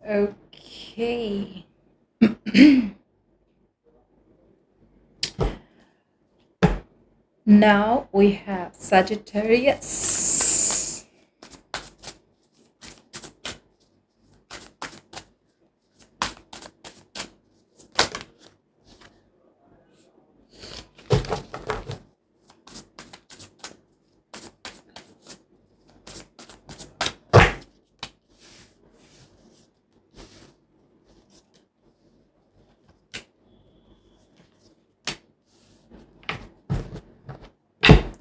Okay. Now we have Sagittarius.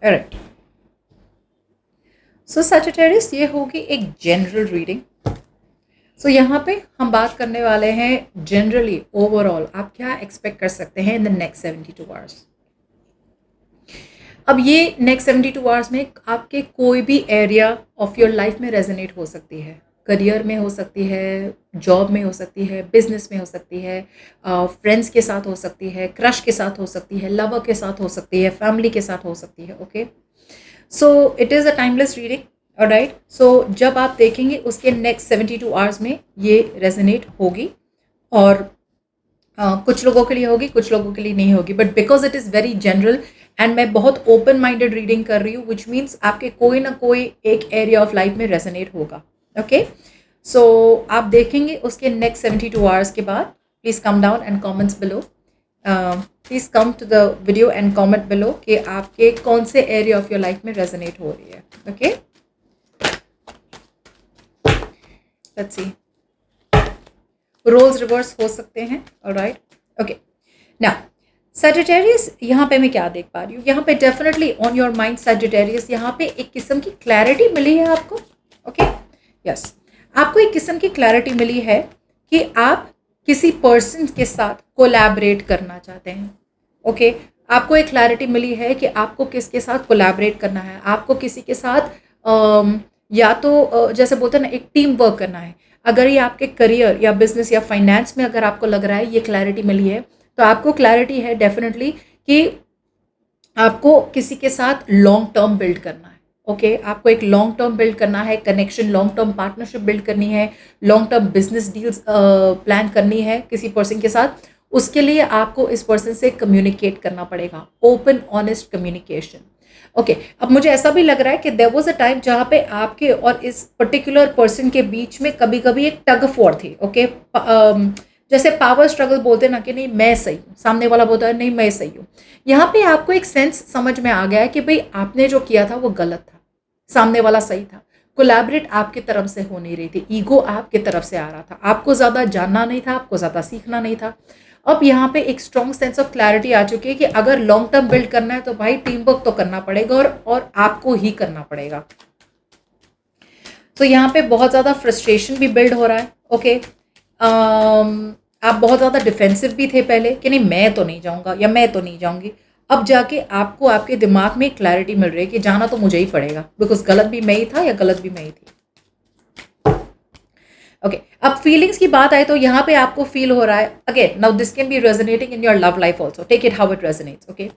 Alright. So Sagittarius ये होगी एक जनरल रीडिंग। सो यहाँ पे हम बात करने वाले हैं जनरली ओवरऑल आप क्या एक्सपेक्ट कर सकते हैं इन द नेक्स्ट 72 आवर्स। अब ये नेक्स्ट 72 आवर्स में आपके कोई भी एरिया ऑफ योर लाइफ में रेजोनेट हो सकती है। करियर में हो सकती है, जॉब में हो सकती है, बिजनेस में हो सकती है, फ्रेंड्स के साथ हो सकती है, क्रश के साथ हो सकती है, लवर के साथ हो सकती है, फैमिली के साथ हो सकती है। Okay, so it is a timeless reading. Alright, so जब आप देखेंगे उसके नेक्स्ट 72 आवर्स में ये रेजोनेट होगी और कुछ लोगों के लिए होगी, कुछ लोगों के लिए नहीं होगी, but because it is very general and मैं बहुत ओपन माइंडेड रीडिंग कर रही हूँ, विच मीन्स आपके कोई ना कोई एक एरिया ऑफ लाइफ में रेजोनेट होगा। ओके, सो आप देखेंगे उसके नेक्स्ट 72 आवर्स के बाद। Please come down and comments below, please come to the video and comment below कि आपके कौन से एरिया ऑफ योर लाइफ में रेजोनेट हो रही है। Okay, let's see, roles reverse हो सकते हैं। ऑलराइट, ओके, नाउ सजिटेरियस यहाँ पे मैं क्या देख पा रही हूँ, यहाँ पे definitely on your mind Sagittarius, यहाँ पे एक किस्म की क्लैरिटी मिली है आपको। ओके, यस, आपको एक किस्म की क्लैरिटी मिली है कि आप किसी पर्सन के साथ कोलैबोरेट करना चाहते हैं। ओके, आपको एक क्लैरिटी मिली है कि आपको किसके साथ कोलैबोरेट करना है, आपको किसी के साथ या तो जैसे बोलते हैं ना एक टीम वर्क करना है। अगर ये आपके करियर या बिजनेस या फाइनेंस में अगर आपको लग रहा है ये क्लैरिटी मिली है, तो आपको क्लैरिटी है डेफिनेटली कि आपको किसी के साथ लॉन्ग टर्म बिल्ड करना है। ओके, आपको एक लॉन्ग टर्म बिल्ड करना है, connection, long term partnership build करनी है, long term business deals plan करनी है किसी पर्सन के साथ। उसके लिए आपको इस पर्सन से कम्युनिकेट करना पड़ेगा, ओपन ऑनेस्ट कम्युनिकेशन। ओके, अब मुझे ऐसा भी लग रहा है कि देयर वाज अ टाइम जहाँ पे आपके और इस पर्टिकुलर पर्सन के बीच में कभी कभी एक टग ऑफ वॉर थी। ओके, जैसे पावर स्ट्रगल बोलते ना कि नहीं मैं सही हूँ, सामने वाला बोलता है नहीं मैं सही हूँ। यहाँ पे आपको एक सेंस समझ में आ गया है कि भाई आपने जो किया था वो गलत था, सामने वाला सही था। कोलैबोरेट आपकी तरफ से हो नहीं रही थी, ईगो आपकी तरफ से आ रहा था, आपको ज़्यादा जानना नहीं था, आपको ज़्यादा सीखना नहीं था। अब यहाँ पे एक स्ट्रॉन्ग सेंस ऑफ क्लैरिटी आ चुकी है कि अगर लॉन्ग टर्म बिल्ड करना है तो भाई टीम वर्क तो करना पड़ेगा और आपको ही करना पड़ेगा। तो यहाँ पे बहुत ज़्यादा फ्रस्ट्रेशन भी बिल्ड हो रहा है। ओके, आप बहुत ज़्यादा डिफेंसिव भी थे पहले कि नहीं मैं तो नहीं जाऊँगा या मैं तो नहीं जाऊँगी। अब जाके आपको आपके दिमाग में क्लैरिटी मिल रही है कि जाना तो मुझे ही पड़ेगा, बिकॉज गलत भी मैं ही था या गलत भी मैं ही थी। ओके, अब फीलिंग्स की बात आए तो यहाँ पे आपको फील हो रहा है, again now this can be resonating in your love life also, take it how it resonates. Okay,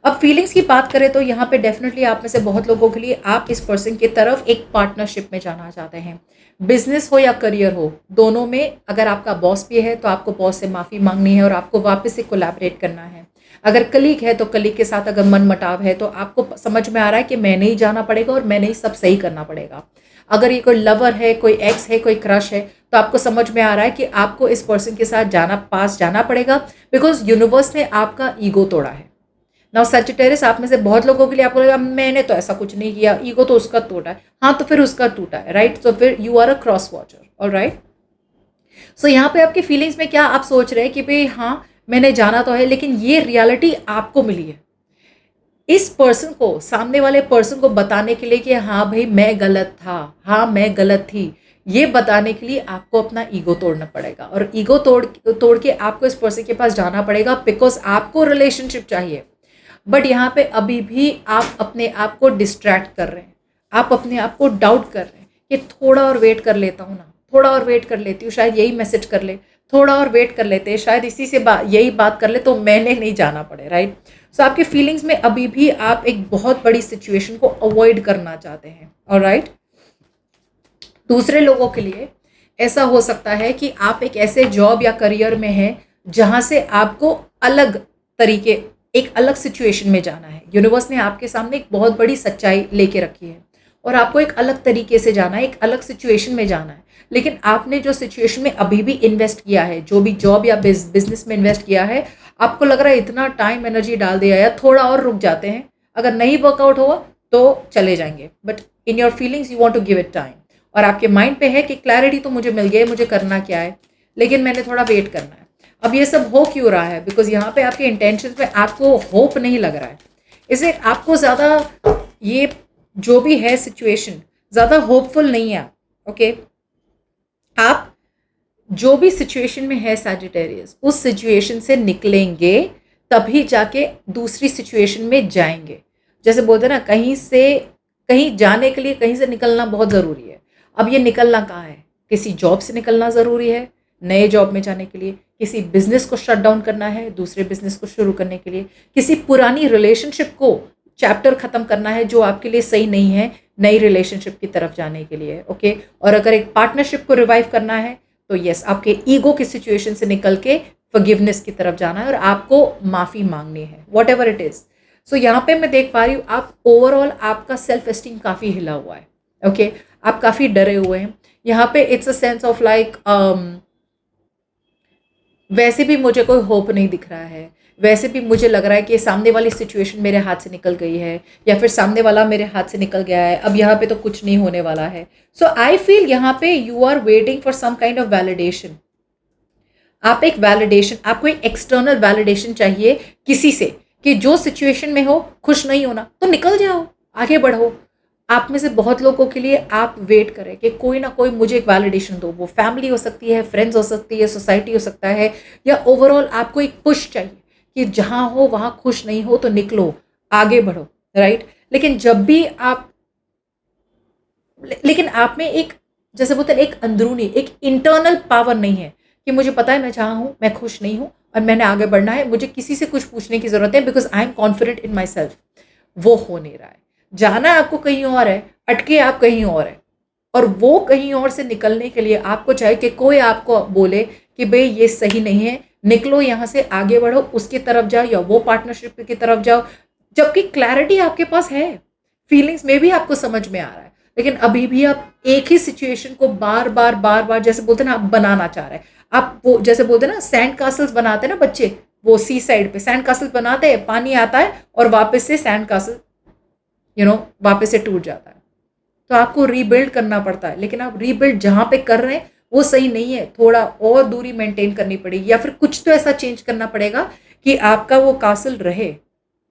अब फीलिंग्स की बात करें तो यहाँ पे डेफिनेटली आप में से बहुत लोगों के लिए आप इस पर्सन की तरफ एक पार्टनरशिप में जाना चाहते हैं। बिजनेस हो या करियर हो, दोनों में अगर आपका बॉस भी है तो आपको बॉस से माफ़ी मांगनी है और आपको वापस से कोलैबोरेट करना है। अगर कलीग है तो कलीग के साथ अगर मन मटाव है तो आपको समझ में आ रहा है कि मैंने ही जाना पड़ेगा और मैंने ही सब सही करना पड़ेगा। अगर ये कोई लवर है, कोई एक्स है, कोई क्रश है, तो आपको समझ में आ रहा है कि आपको इस पर्सन के साथ पास जाना पड़ेगा, बिकॉज यूनिवर्स ने आपका ईगो तोड़ा है। नाउ सजिटेरियस, आप में से बहुत लोगों के लिए आपको लगा मैंने तो ऐसा कुछ नहीं किया, ईगो तो उसका टूटा है। हाँ, तो फिर उसका टूटा है, राइट? तो फिर you are a cross watcher, alright. So यहाँ पे आपकी फीलिंग्स में क्या आप सोच रहे हैं कि भाई हाँ मैंने जाना तो है, लेकिन ये रियलिटी आपको मिली है। इस पर्सन को, सामने वाले पर्सन को बताने के लिए कि हाँ भाई मैं गलत था, हाँ मैं गलत थी, ये बताने के लिए आपको अपना ईगो तोड़ना पड़ेगा और ईगो तोड़ के आपको इस पर्सन के पास जाना पड़ेगा, बिकॉज आपको रिलेशनशिप चाहिए। बट यहाँ पे अभी भी आप अपने आप को डिस्ट्रैक्ट कर रहे हैं, आप अपने आप को डाउट कर रहे हैं कि थोड़ा और वेट कर लेता हूँ ना, थोड़ा और वेट कर लेती हूँ, शायद यही मैसेज कर ले, थोड़ा और वेट कर लेते हैं, शायद इसी से यही बात कर ले तो मैंने नहीं जाना पड़े, राइट? सो आपकी फीलिंग्स में अभी भी आप एक बहुत बड़ी सिचुएशन को अवॉइड करना चाहते हैं, ऑलराइट? दूसरे लोगों के लिए ऐसा हो सकता है कि आप एक ऐसे जॉब या करियर में हैं जहाँ से आपको अलग तरीके, एक अलग सिचुएशन में जाना है। यूनिवर्स ने आपके सामने एक बहुत बड़ी सच्चाई लेके रखी है और आपको एक अलग तरीके से जाना है, एक अलग सिचुएशन में जाना है। लेकिन आपने जो सिचुएशन में अभी भी इन्वेस्ट किया है, जो भी जॉब या बिजनेस में इन्वेस्ट किया है, आपको लग रहा है इतना टाइम एनर्जी डाल दिया है, थोड़ा और रुक जाते हैं, अगर नहीं वर्कआउट हुआ तो चले जाएंगे, but in your feelings you want to give it time. और आपके माइंड पे है कि क्लैरिटी तो मुझे मिल गई है, मुझे करना क्या है, लेकिन मैंने थोड़ा वेट करना है। अब ये सब हो क्यों रहा है? बिकॉज यहाँ पे आपके इंटेंशन में आपको होप नहीं लग रहा है, इसे आपको ज़्यादा ये जो भी है सिचुएशन ज़्यादा होपफुल नहीं है। ओके, आप जो भी सिचुएशन में है सैजिटेरियस, उस सिचुएशन से निकलेंगे तभी जाके दूसरी सिचुएशन में जाएंगे। जैसे बोलते हैं ना, कहीं से कहीं जाने के लिए कहीं से निकलना बहुत ज़रूरी है। अब ये निकलना कहाँ है? किसी जॉब से निकलना ज़रूरी है, नए जॉब में जाने के लिए, किसी बिजनेस को शट डाउन करना है, दूसरे बिजनेस को शुरू करने के लिए, किसी पुरानी रिलेशनशिप को चैप्टर ख़त्म करना है जो आपके लिए सही नहीं है, नई रिलेशनशिप की तरफ जाने के लिए। ओके, और अगर एक पार्टनरशिप को रिवाइव करना है तो यस, आपके ईगो की सिचुएशन से निकल के फॉरगिवनेस की तरफ जाना है और आपको माफ़ी मांगनी है, वॉट एवर इट इज़। सो यहाँ पे मैं देख पा रही हूँ आप ओवरऑल आपका सेल्फ एस्टीम काफ़ी हिला हुआ है। ओके, आप काफ़ी डरे हुए हैं यहाँ पे। It's a sense of like वैसे भी मुझे कोई होप नहीं दिख रहा है, वैसे भी मुझे लग रहा है कि सामने वाली सिचुएशन मेरे हाथ से निकल गई है, या फिर सामने वाला मेरे हाथ से निकल गया है, अब यहाँ पे तो कुछ नहीं होने वाला है। सो आई फील यहाँ पे you are waiting for some kind of validation. आप एक वैलिडेशन, आपको एक एक्सटर्नल वैलिडेशन चाहिए किसी से कि जो सिचुएशन में हो, खुश नहीं होना तो निकल जाओ, आगे बढ़ो। आप में से बहुत लोगों के लिए आप वेट करें कि कोई ना कोई मुझे एक वैलिडेशन दो। वो फैमिली हो सकती है, फ्रेंड्स हो सकती है, सोसाइटी हो सकता है, या ओवरऑल आपको एक पुश चाहिए कि जहाँ हो वहाँ खुश नहीं हो तो निकलो, आगे बढ़ो, राइट। लेकिन आप में एक, जैसे बोलते हैं, एक अंदरूनी, एक इंटरनल पावर नहीं है कि मुझे पता है मैं जहाँ हूँ मैं खुश नहीं हूँ और मैंने आगे बढ़ना है, मुझे किसी से कुछ पूछने की ज़रूरत है because I am confident in my self. वो हो नहीं रहा है। जाना आपको कहीं और है, अटके आप कहीं और है, और वो कहीं और से निकलने के लिए आपको चाहिए कि कोई आपको बोले कि भाई ये सही नहीं है, निकलो यहाँ से, आगे बढ़ो, उसकी तरफ जाओ या वो पार्टनरशिप की तरफ जाओ। जबकि क्लैरिटी आपके पास है, फीलिंग्स में भी आपको समझ में आ रहा है, लेकिन अभी भी आप एक ही सिचुएशन को बार बार जैसे बोलते हैं ना, आप बनाना चाह रहे हैं। आप वो जैसे बोलते हैं ना, सैंड कासल्स बनाते हैं ना बच्चे, वो सी साइड पे सैंड कासल बनाते हैं, पानी आता है और वापस से सैंड कासल वापस से टूट जाता है। तो आपको रीबिल्ड करना पड़ता है, लेकिन आप रीबिल्ड जहाँ पे कर रहे हैं वो सही नहीं है, थोड़ा और दूरी मेंटेन करनी पड़ेगी, या फिर कुछ तो ऐसा चेंज करना पड़ेगा कि आपका वो कासल रहे।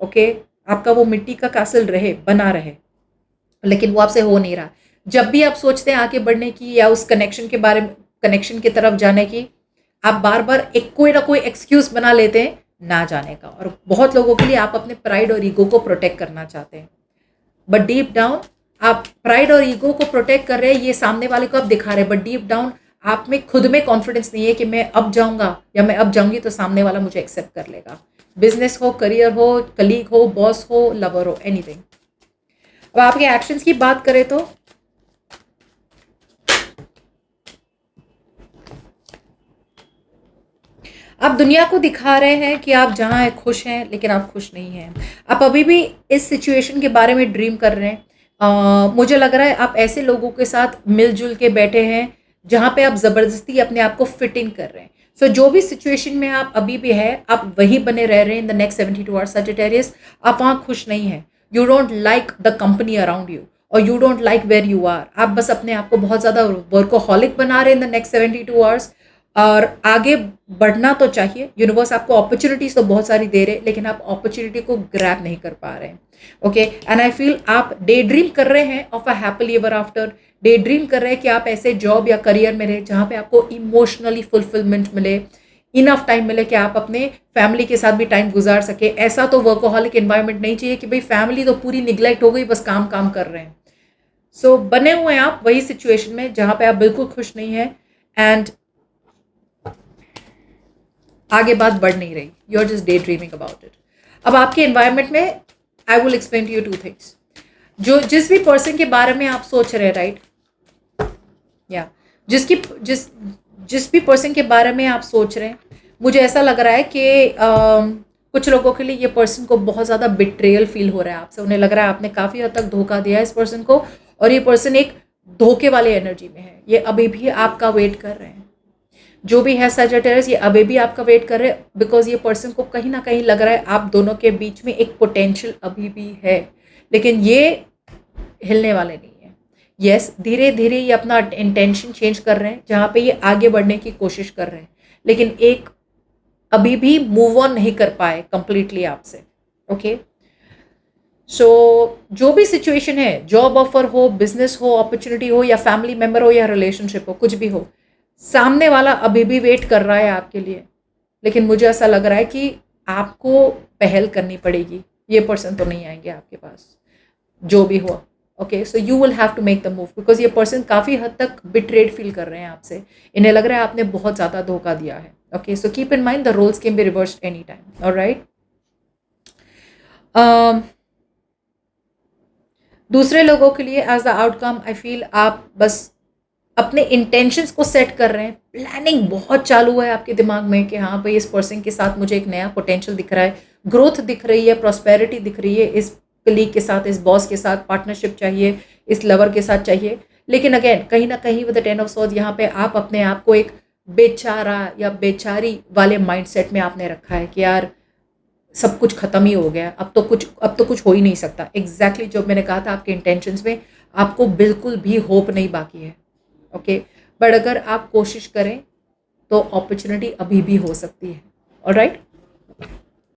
ओके, आपका वो मिट्टी का कासल रहे, बना रहे, लेकिन वो आपसे हो नहीं रहा। जब भी आप सोचते हैं आगे बढ़ने की या उस कनेक्शन के बारे में, कनेक्शन की तरफ जाने की, आप बार बार एक कोई ना कोई एक्सक्यूज बना लेते हैं ना जाने का। और बहुत लोगों के लिए आप अपने प्राइड और ईगो को प्रोटेक्ट करना चाहते हैं, बट डीप डाउन आप प्राइड और ईगो को प्रोटेक्ट कर रहे हैं, ये सामने वाले को आप दिखा रहे हैं, बट डीप डाउन आप में खुद में कॉन्फिडेंस नहीं है कि मैं अब जाऊंगा या मैं अब जाऊंगी तो सामने वाला मुझे एक्सेप्ट कर लेगा। बिजनेस हो, करियर हो, कलीग हो, बॉस हो, लवर हो, एनीथिंग। अब आपके एक्शंस की बात करें तो आप दुनिया को दिखा रहे हैं कि आप जहाँ हैं खुश हैं, लेकिन आप खुश नहीं हैं। आप अभी भी इस सिचुएशन के बारे में ड्रीम कर रहे हैं। मुझे लग रहा है आप ऐसे लोगों के साथ मिलजुल के बैठे हैं जहाँ पे आप ज़बरदस्ती अपने आप को फिट इन कर रहे हैं। सो जो भी सिचुएशन में आप अभी भी है, आप वही बने रह रहे हैं in the next 72 hours Sagittarius. आप वहाँ खुश नहीं हैं। You don't like the company around you, और you don't like where you are. आप बस अपने आप को बहुत ज़्यादा वर्कोहॉलिक बना रहे हैं इन द नेक्स्ट 72 आवर्स। और आगे बढ़ना तो चाहिए, यूनिवर्स आपको अपॉर्चुनिटीज तो बहुत सारी दे रहे, लेकिन आप अपॉर्चुनिटी को ग्रैब नहीं कर पा रहे हैं। ओके, एंड आई फील आप डे ड्रीम कर रहे हैं of a happily ever after. Day dream कर रहे हैं कि आप ऐसे जॉब या करियर में रहे जहाँ पे आपको इमोशनली फुलफिलमेंट मिले, इनफ टाइम मिले कि आप अपने फैमिली के साथ भी टाइम गुजार सके। ऐसा तो वर्कोहॉलिक एनवायरनमेंट नहीं चाहिए कि भाई फैमिली तो पूरी निगलेक्ट हो गई, बस काम काम कर रहे हैं। सो बने हुए हैं आप वही सिचुएशन में जहाँ पे आप बिल्कुल खुश नहीं है, एंड आगे बात बढ़ नहीं रही, you are just daydreaming about it. अब आपके एनवायरनमेंट में I will explain to you 2 things. जो जिस भी पर्सन के बारे में आप सोच रहे हैं, राइट, या जिसकी जिस जिस भी पर्सन के बारे में आप सोच रहे हैं, मुझे ऐसा लग रहा है कि कुछ लोगों के लिए ये पर्सन को बहुत ज़्यादा बिट्रेयल फील हो रहा है आपसे। उन्हें लग रहा है आपने काफ़ी हद तक धोखा दिया है इस पर्सन को, और ये पर्सन एक धोखे वाले एनर्जी में है। ये अभी भी आपका वेट कर रहे हैं। जो भी है सजिटेरियस, ये अभी भी आपका वेट कर रहे हैं, बिकॉज ये पर्सन को कहीं ना कहीं लग रहा है आप दोनों के बीच में एक पोटेंशियल अभी भी है, लेकिन ये हिलने वाले नहीं है। यस, धीरे धीरे ये अपना इंटेंशन चेंज कर रहे हैं, जहाँ पे ये आगे बढ़ने की कोशिश कर रहे हैं, लेकिन एक अभी भी मूव ऑन नहीं कर पाए कंप्लीटली आपसे। ओके, सो जो भी सिचुएशन है, जॉब ऑफर हो, बिजनेस हो, अपॉर्चुनिटी हो, या फैमिली मेम्बर हो, या रिलेशनशिप हो, कुछ भी हो, सामने वाला अभी भी वेट कर रहा है आपके लिए, लेकिन मुझे ऐसा लग रहा है कि आपको पहल करनी पड़ेगी। ये पर्सन तो नहीं आएंगे आपके पास, जो भी हुआ। Okay, so you will have to make the move, because ये पर्सन काफ़ी हद तक बिट्रेड फील कर रहे हैं आपसे। इन्हें लग रहा है आपने बहुत ज़्यादा धोखा दिया है। Okay, so keep in mind the roles can be reversed any time. Alright, दूसरे लोगों के लिए as the outcome I feel आप बस अपने इंटेंशंस को सेट कर रहे हैं। प्लानिंग बहुत चालू है आपके दिमाग में कि हाँ भाई, इस पर्सन के साथ मुझे एक नया पोटेंशियल दिख रहा है, ग्रोथ दिख रही है, प्रॉस्पेरिटी दिख रही है, इस कलीग के साथ, इस बॉस के साथ पार्टनरशिप चाहिए, इस लवर के साथ चाहिए। लेकिन अगेन कहीं ना कहीं विद द 10 ऑफ सॉर्ड्स यहाँ पे आप अपने आप को एक बेचारा या बेचारी वाले माइंडसेट में आपने रखा है कि यार सब कुछ खत्म ही हो गया, अब तो कुछ हो ही नहीं सकता। एग्जैक्टली जो मैंने कहा था, आपके इंटेंशंस में आपको बिल्कुल भी होप नहीं बाकी है। ओके, बट अगर आप कोशिश करें तो अपॉर्चुनिटी अभी भी हो सकती है। ऑलराइट,